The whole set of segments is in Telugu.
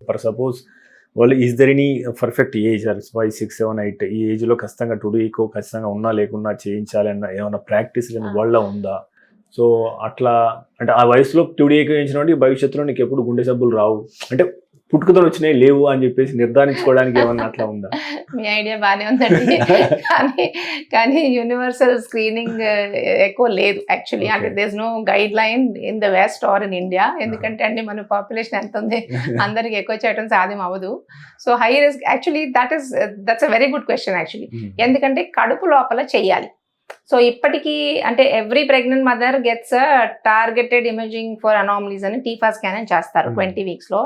ఫర్ సపోజ్ వాళ్ళు is there any perfect age 5, 6, 7, 8 ఈ ఏజ్లో ఖచ్చితంగా టుడేకో ఖచ్చితంగా ఉన్నా లేకున్నా చేయించాలన్న ఏమైనా ప్రాక్టీస్ కానీ వాళ్ళ ఉందా? సో అట్లా అంటే ఆ వయసులో టుడేకో వేయించిన భవిష్యత్తులో నీకు ఎప్పుడు గుండె జబ్బులు రావు అంటే పుట్టుకతో వచ్చినాయి లేవు అని చెప్పేసి నిర్ధారించుకోవడానికి ఏమన్నా అట్లా ఉందా? మీ ఐడియా బాగానే ఉందండి. కానీ యూనివర్సల్ స్క్రీనింగ్ ఎక్కువ లేదు యాక్చువల్లీ. అంటే there no guideline in the west or in India. ఎందుకంటే అండి మన పాపులేషన్ ఎంత ఉంది, అందరికి ఎక్కువ చేయడం సాధ్యం అవ్వదు. So high risk actually that's a very good question actually. ఎందుకంటే కడుపు లోపల చెయ్యాలి. సో ఇప్పటికీ అంటే every pregnant mother gets targeted imaging for anomalies అని టీఫా స్కాన్ అని చేస్తారు 20 weeks లో.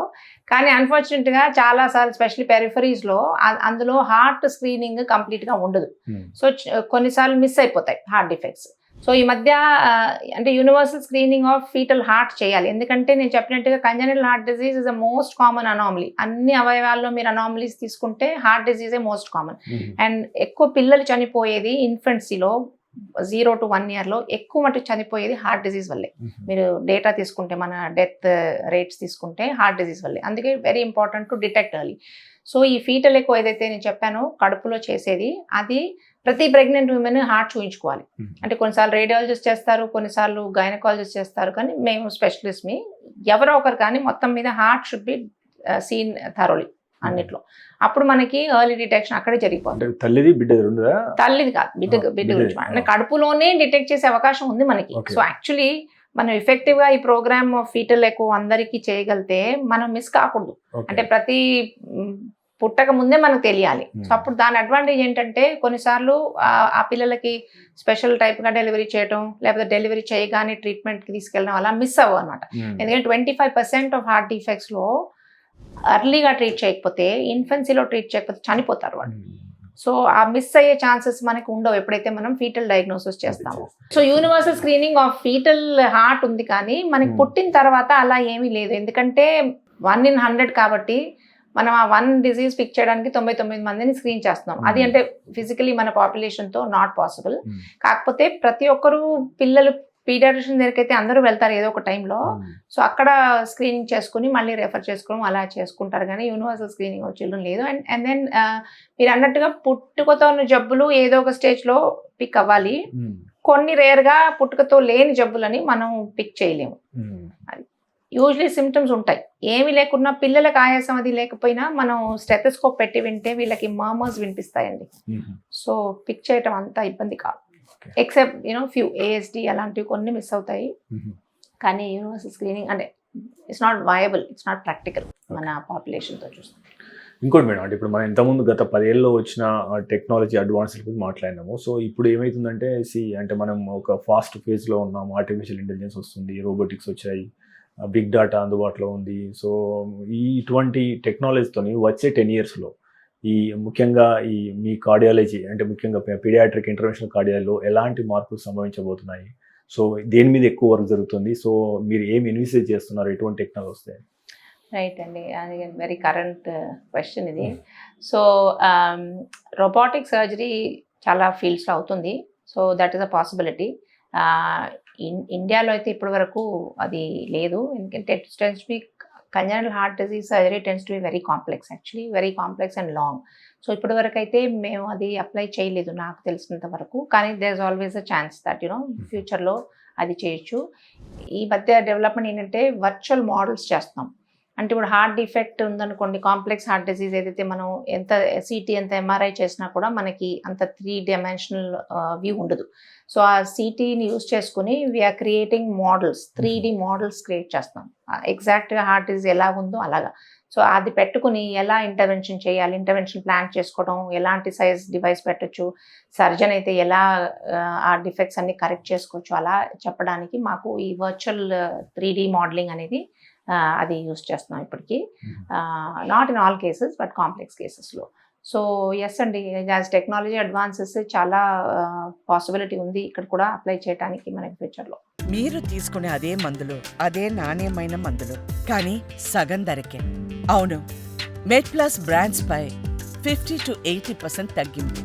కానీ అన్ఫార్చునేట్గా చాలాసార్లు స్పెషల్లీ పెరిఫరీస్లో అందులో హార్ట్ స్క్రీనింగ్ కంప్లీట్గా ఉండదు. సో కొన్నిసార్లు మిస్ అయిపోతాయి హార్ట్ డిఫెక్ట్స్. సో ఈ మధ్య అంటే universal screening of foetal heart చేయాలి. ఎందుకంటే నేను చెప్పినట్టుగా congenital heart disease is the most common anomaly. అన్ని అవయవాల్లో మీరు అనామలీస్ తీసుకుంటే హార్ట్ డిజీజే మోస్ట్ కామన్. అండ్ ఎక్కువ పిల్లలు చనిపోయేది ఇన్ఫెన్సీలో 0 to 1 year ఎక్కువ మటుకు చనిపోయేది హార్ట్ డిజీజ్ వల్లే. మీరు డేటా తీసుకుంటే మన డెత్ రేట్స్ తీసుకుంటే హార్ట్ డిజీజ్ వల్లే. అందుకే very important to detect early. So ఈ ఫీటల్ ఎక్కువ ఏదైతే నేను చెప్పానో కడుపులో చేసేది అది ప్రతి ప్రెగ్నెంట్ ఉమెన్ హార్ట్ చూయించుకోవాలి. అంటే కొన్నిసార్లు రేడియాలజిస్ట్ చేస్తారు, కొన్నిసార్లు గైనకాలజిస్ట్ చేస్తారు, కానీ మేము స్పెషలిస్ట్ ఎవరో ఒకరు కానీ మొత్తం మీద heart should be seen thoroughly అన్నిట్లో. అప్పుడు మనకి ఎర్లీ డిటెక్షన్ అక్కడే జరిగిపోతుంది. తల్లిది తల్లిది కాదు, బిడ్డ గురించి అంటే కడుపులోనే డిటెక్ట్ చేసే అవకాశం ఉంది మనకి. సో యాక్చువల్లీ మనం ఎఫెక్టివ్గా ఈ ప్రోగ్రామ్ ఫీటల్ ఎక్కువ అందరికీ చేయగలిగితే మనం మిస్ కాకూడదు. అంటే ప్రతి పుట్టక ముందే మనకు తెలియాలి. సో అప్పుడు దాని అడ్వాంటేజ్ ఏంటంటే కొన్నిసార్లు ఆ పిల్లలకి స్పెషల్ టైప్గా డెలివరీ చేయడం, లేకపోతే డెలివరీ చేయగానే ట్రీట్మెంట్కి తీసుకెళ్ళడం అలా మిస్ అవ్వ అనమాట. ఎందుకంటే 25% ఆఫ్ హార్ట్ డిఫెక్ట్స్లో అర్లీగా ట్రీట్ చేయకపోతే, ఇన్ఫెన్సీలో ట్రీట్ చేయకపోతే చనిపోతారు వాళ్ళు. సో ఆ మిస్ అయ్యే ఛాన్సెస్ మనకు ఉండవు ఎప్పుడైతే మనం ఫీటల్ డయాగ్నోసిస్ చేస్తాము. So universal screening of foetal heart ఉంది, కానీ మనకి పుట్టిన తర్వాత అలా ఏమీ లేదు. ఎందుకంటే 1 in 100 కాబట్టి మనం ఆ 1 disease పిక్ చేయడానికి 99 మందిని స్క్రీన్ చేస్తున్నాం. అది అంటే ఫిజికలీ మన పాపులేషన్తో నాట్ పాసిబుల్. కాకపోతే ప్రతి ఒక్కరూ పిల్లలు పీడియాట్రిషియన్ దగ్గరికి అయితే అందరూ వెళ్తారు ఏదో ఒక టైంలో. సో అక్కడ స్క్రీనింగ్ చేసుకుని మళ్ళీ రెఫర్ చేసుకోవడం అలా చేసుకుంటారు, కానీ యూనివర్సల్ స్క్రీనింగ్ ఆఫ్ చిల్డ్రన్ లేదు. అండ్ దెన్ మీరు అన్నట్టుగా పుట్టుకతో ఉన్న జబ్బులు ఏదో ఒక స్టేజ్లో పిక్ అవ్వాలి. కొన్ని రేర్గా పుట్టుకతో లేని జబ్బులని మనం పిక్ చేయలేము. అది యూజువలీ సిమ్టమ్స్ ఉంటాయి. ఏమి లేకున్నా పిల్లలకు ఆయాసం అది లేకపోయినా మనం స్టెథోస్కోప్ పెట్టి వింటే వీళ్ళకి మర్మర్స్ వినిపిస్తాయండి. సో పిక్ చేయటం అంత ఇబ్బంది కాదు, ఎక్సెప్ట్ ఫ్యూ ASD అలాంటివి కొన్ని మిస్ అవుతాయి. కానీ యూనివర్సల్ స్క్రీనింగ్ అంటే it's not viable, it's not practical మన పాపులేషన్తో చూస్తాం. ఇంకోటి మేడం, అంటే ఇప్పుడు మనం ఇంతకుముందు గత 10 ఏళ్ళలో వచ్చిన టెక్నాలజీ అడ్వాన్స్ల గురించి మాట్లాడినాము. సో ఇప్పుడు ఏమవుతుందంటే అంటే మనం ఒక ఫాస్ట్ ఫేజ్లో ఉన్నాము. ఆర్టిఫిషియల్ ఇంటెలిజెన్స్ వస్తుంది, రోబోటిక్స్ వచ్చాయి, బిగ్ డేటా అందుబాటులో ఉంది. సో ఇటువంటి టెక్నాలజీతో వచ్చే 10 yearsలో ముఖ్యంగా మీ కార్డియాలజీ అంటే ముఖ్యంగా పీడియాట్రిక్ ఇంటర్వెన్షనల్ కార్డియాలజీలో ఎలాంటి మార్పులు సంభవించబోతున్నాయి? సో దేని మీద ఎక్కువ వర్క్ జరుగుతుంది? సో మీరు ఏమి ఇన్వెస్టిగేట్ చేస్తున్నారు? ఎటువంటి టెక్నాలజీ వస్తాయి? రైట్ అండి, అది వెరీ కరెంట్ క్వశ్చన్ ఇది. సో రోబోటిక్ సర్జరీ చాలా ఫీల్డ్స్లో అవుతుంది. So that is a possibility. ఇండియాలో అయితే ఇప్పటి వరకు అది లేదు. ఎందుకంటే congenital heart disease surgery tends to be very complex, actually very complex and long. So ఇప్పటి వరకు అయితే మేము అది అప్లై చేయలేదు నాకు తెలిసినంత వరకు. కానీ there is always a chance that ఫ్యూచర్లో అది చేయొచ్చు. ఈ మధ్య డెవలప్మెంట్ ఏంటంటే వర్చువల్ మోడల్స్ చేస్తున్నాం. అంటే ఇప్పుడు హార్ట్ డిఫెక్ట్ ఉందనుకోండి, కాంప్లెక్స్ హార్ట్ డిజీజ్ ఏదైతే మనం ఎంత CT ఎంత MRI చేసినా కూడా మనకి అంత 3D వ్యూ ఉండదు. సో ఆ CTని యూజ్ చేసుకుని we're creating models, 3D models create చేస్తున్నాం. ఎగ్జాక్ట్గా హార్ట్ డిజీజ్ ఎలా ఉందో అలాగా. సో అది పెట్టుకుని ఎలా ఇంటర్వెన్షన్ చేయాలి, ఇంటర్వెన్షన్ ప్లాన్ చేసుకోవడం, ఎలాంటి సైజ్ డివైస్ పెట్టచ్చు, సర్జన్ అయితే ఎలా ఆ డిఫెక్ట్స్ అన్ని కరెక్ట్ చేసుకోవచ్చు, అలా చెప్పడానికి మాకు ఈ వర్చువల్ 3D మోడలింగ్ అనేది అది యూజ్ చేస్తున్నాం ఇప్పటికీ. Not in all cases but complex కేసెస్లో. సో ఎస్ అండి, యాజ్ టెక్నాలజీ అడ్వాన్సెస్ చాలా పాసిబిలిటీ ఉంది ఇక్కడ కూడా అప్లై చేయడానికి మనకి ఫ్యూచర్లో. మీరు తీసుకునే అదే మందులు, అదే నాణ్యమైన మందులు, కానీ సగం ధరకే. అవును, మెడ్ ప్లస్ బ్రాండ్స్ పై 50 to 80% తగ్గింపు.